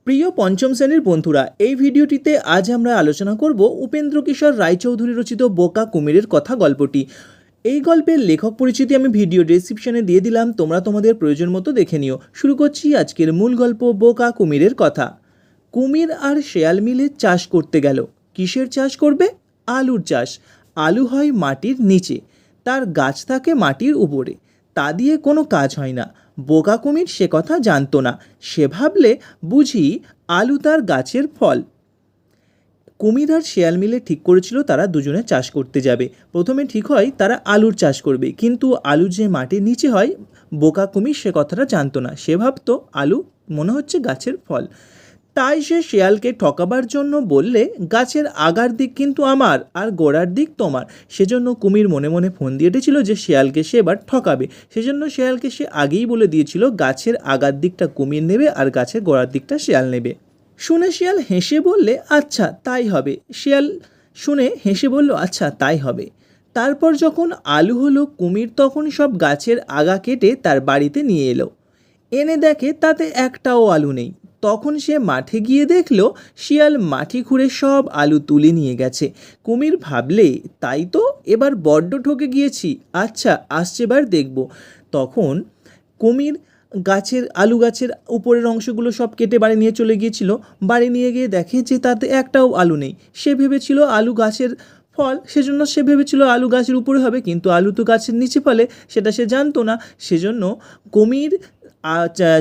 প্রিয় পঞ্চম শ্রেণীর বন্ধুরা, এই ভিডিওটিতে আজ আমরা আলোচনা করব উপেন্দ্র কিশোর রায়চৌধুরী রচিত বোকা কুমিরের কথা গল্পটি। এই গল্পের লেখক পরিচিতি আমি ভিডিও ডেসক্রিপশনে দিয়ে দিলাম, তোমরা তোমাদের প্রয়োজন মতো দেখে নিও। শুরু করছি আজকের মূল গল্প, বোকা কুমিরের কথা। কুমির আর শেয়াল মিলে চাষ করতে গেল। কিসের চাষ করবে? আলুর চাষ। আলু হয় মাটির নিচে, তার গাছ থাকে মাটির উপরে, তা দিয়ে কোনো কাজ হয় না। বোকা কুমির সে কথা জানতো না। সে ভাবলে বুঝি আলু তার গাছের ফল। কুমির আর শেয়াল মিলে ঠিক করেছিল তারা দুজনে চাষ করতে যাবে। প্রথমে ঠিক হয় তারা আলুর চাষ করবে, কিন্তু আলু যে মাটির নিচে হয়, বোকা কুমির সে কথাটা জানতো না। সে ভাবতো আলু মনে হচ্ছে গাছের ফল। তাই সে শেয়ালকে ঠকাবার জন্য বললে, গাছের আগার দিক কিন্তু আমার আর গোড়ার দিক তোমার। সেজন্য কুমির মনে মনে ফোন দিয়ে এটেছিল যে শেয়ালকে সে এবার ঠকাবে। সেজন্য শেয়ালকে সে আগেই বলে দিয়েছিল গাছের আগার দিকটা কুমির নেবে আর গাছের গোড়ার দিকটা শেয়াল নেবে। শুনে শিয়াল হেসে বললে, আচ্ছা তাই হবে। শিয়াল শুনে হেসে বলল, আচ্ছা তাই হবে। তারপর যখন আলু হলো, কুমির তখন সব গাছের আগা কেটে তার বাড়িতে নিয়ে এলো। এনে দেখে তাতে একটাও আলু নেই। তখন সে মাঠে গিয়ে দেখল শিয়াল মাটি খুঁড়ে সব আলু তুলে নিয়ে গেছে। কুমির ভাবলে, তাই তো, এবার বড্ড ঠকে গিয়েছি। আচ্ছা আসছেবার দেখব। তখন কুমির আলু গাছের উপরের অংশগুলো সব কেটে বাড়ি নিয়ে চলে গিয়েছিল। বাড়ি নিয়ে গিয়ে দেখে যে তাতে একটাও আলু নেই। সে ভেবেছিল আলু গাছের ফল, সেজন্য সে ভেবেছিল আলু গাছের উপরে হবে, কিন্তু আলু তো গাছের নিচে ফলে, সেটা সে জানতো না। সেজন্য কুমির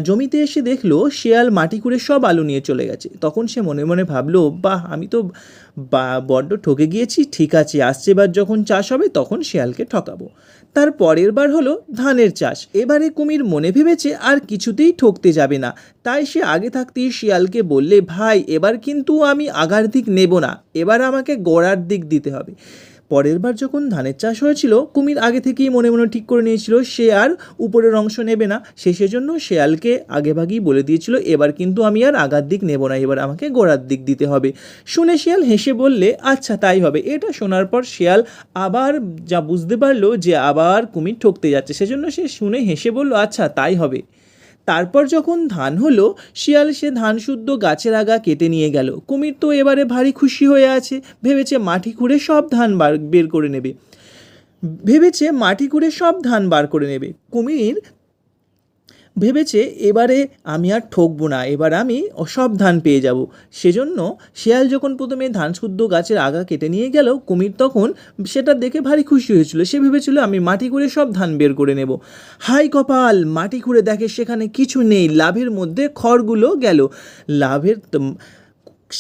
জমিতে এসে দেখলো শেয়াল মাটি খুঁড়ে সব আলু নিয়ে চলে গেছে। তখন সে মনে মনে ভাবলো, বাহ, আমি তো বড্ড ঠকে গিয়েছি। ঠিক আছে, আসছেবার যখন চাষ হবে তখন শেয়ালকে ঠকাবো। তার পরের বার হলো ধানের চাষ। এবারে কুমির মনে ভেবেছে আর কিছুতেই ঠকতে যাবে না। তাই সে আগে থাকতেই শিয়ালকে বললে, ভাই, এবার কিন্তু আমি আগার দিক নেব না, এবার আমাকে গোড়ার দিক দিতে হবে। পরের বার যখন ধানের চাষ হয়েছিল, কুমির আগে থেকেই মনে মনে ঠিক করে নিয়েছিল সে আর উপরের অংশ নেবে না। সে সেজন্য শেয়ালকে আগেভাগেই বলে দিয়েছিল, এবার কিন্তু আমি আর আগার দিক নেব না, এবার আমাকে গোড়ার দিক দিতে হবে। শুনে শিয়াল হেসে বললে, আচ্ছা তাই হবে। এটা শোনার পর শিয়াল আবার যা বুঝতে পারলো যে আবার কুমির ঠকতে যাচ্ছে, সেজন্য সে শুনে হেসে বলল, আচ্ছা তাই হবে। তারপর যখন ধান হলো, শিয়াল সে ধান শুদ্ধ গাছের আগা কেটে নিয়ে গেল। কুমির তো এবারে ভারী খুশি হয়ে আছে, ভেবেছে মাটি খুঁড়ে সব ধান বের করে নেবে। কুমির ভেবেছে এবারে আমি আর ঠকবো না, এবার আমি সব ধান পেয়ে যাব। সেজন্য শিয়াল যখন প্রথমে ধান শুদ্ধ গাছের আগা কেটে নিয়ে গেল, কুমির তখন সেটা দেখে ভারী খুশি হয়েছিল। সে ভেবেছিল আমি মাটি খুঁড়ে সব ধান বের করে নেব। হাই কপাল, মাটি খুঁড়ে দেখে সেখানে কিছু নেই, লাভের মধ্যে খড়গুলো গেল।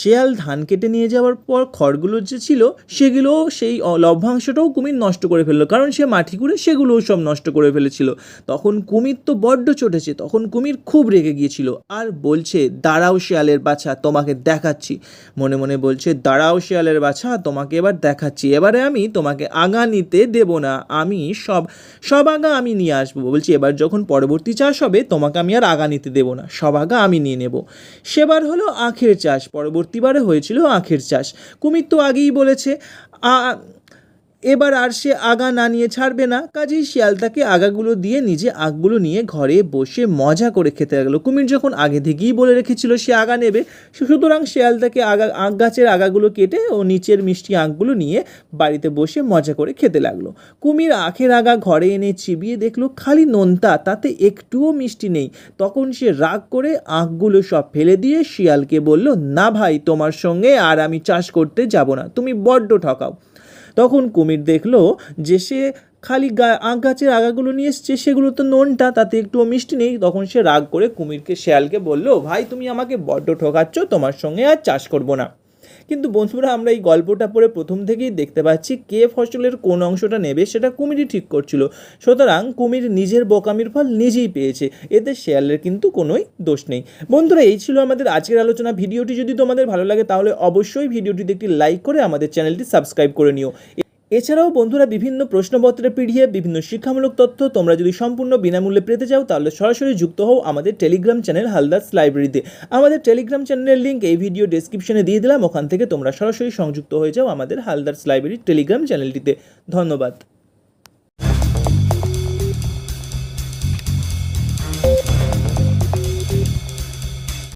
শেয়াল ধান কেটে নিয়ে যাওয়ার পর খড়গুলো যে ছিল সেগুলো, সেই লভ্যাংশটাও কুমির নষ্ট করে ফেললো, কারণ সে মাটি খুঁড়ে সেগুলোও সব নষ্ট করে ফেলেছিল। তখন কুমির তো বড্ড চটেছে, তখন কুমির খুব রেগে গিয়েছিল আর বলছে, দাঁড়াও শিয়ালের বাছা, তোমাকে দেখাচ্ছি। মনে মনে বলছে, দাঁড়াও শিয়ালের বাছা, তোমাকে এবার দেখাচ্ছি। এবারে আমি তোমাকে আগা নিতে দেব না, আমি সব আগা আমি নিয়ে আসবো। বলছি, এবার যখন পরবর্তী চাষ হবে তোমাকে আমি আর আগা নিতে দেব না, সব আগা আমি নিয়ে নেব। সেবার হলো আখের চাষ। পরবর্তীবারে হয়েছিল আখের চাষ। কুমির তো আগেই বলেছে এবার আর সে আগা না নিয়ে ছাড়বে না, কাজেই শিয়াল তাকে আগাগুলো দিয়ে নিজে আখগুলো নিয়ে ঘরে বসে মজা করে খেতে লাগলো। কুমির যখন আগে থেকেই বলে রেখেছিল সে আগা নেবে, সুতরাং শিয়াল তাকে আখ গাছের আগাগুলো কেটে ও নিচের মিষ্টি আখগুলো নিয়ে বাড়িতে বসে মজা করে খেতে লাগলো। কুমির আখের আগা ঘরে এনে চিবিয়ে দেখলো খালি নোনতা, তাতে একটুও মিষ্টি নেই। তখন সে রাগ করে আখগুলো সব ফেলে দিয়ে শিয়ালকে বলল, না ভাই, তোমার সঙ্গে আর আমি চাষ করতে যাব না, তুমি বড্ড ঠকাও। তখন কুমির দেখলো যে সে খালি আখ গাছের আগাগুলো নিয়ে এসছে, সেগুলো তো নোনটা, তাতে একটুও মিষ্টি নেই। তখন সে রাগ করে শিয়ালকে বলল, ভাই, তুমি আমাকে বড্ড ঠকাচ্ছ, তোমার সঙ্গে আর চাষ করব না। কিন্তু বন্ধুরা, আমরা এই গল্পটা পড়ে প্রথম থেকেই দেখতে পাচ্ছি কে ফসলের কোন অংশটা নেবে সেটা কুমিরই ঠিক করছিল। সুতরাং কুমির নিজের বোকামির ফল নিজেই পেয়েছে, এতে শেয়ালের কিন্তু কোনোই দোষ নেই। বন্ধুরা, এই ছিল আমাদের আজকের আলোচনা। ভিডিওটি যদি তোমাদের ভালো লাগে তাহলে অবশ্যই ভিডিওটিতে একটি লাইক করে আমাদের চ্যানেলটি সাবস্ক্রাইব করে নিও। এছাড়াও বন্ধুরা, বিভিন্ন প্রশ্নপত্রের পিডিএফ, বিভিন্ন শিক্ষামূলক তথ্য তোমরা যদি সম্পূর্ণ বিনামূল্যে পেতে চাও তাহলে সরাসরি যুক্ত হও আমাদের টেলিগ্রাম চ্যানেল হালদার্স লাইব্রেরিতে। আমাদের টেলিগ্রাম চ্যানেলের লিঙ্ক এই ভিডিও ডেসক্রিপশনে দিয়ে দিলাম, ওখান থেকে তোমরা সরাসরি সংযুক্ত হয়ে যাও আমাদের হালদার্স লাইব্রেরির টেলিগ্রাম চ্যানেলটিতে। ধন্যবাদ।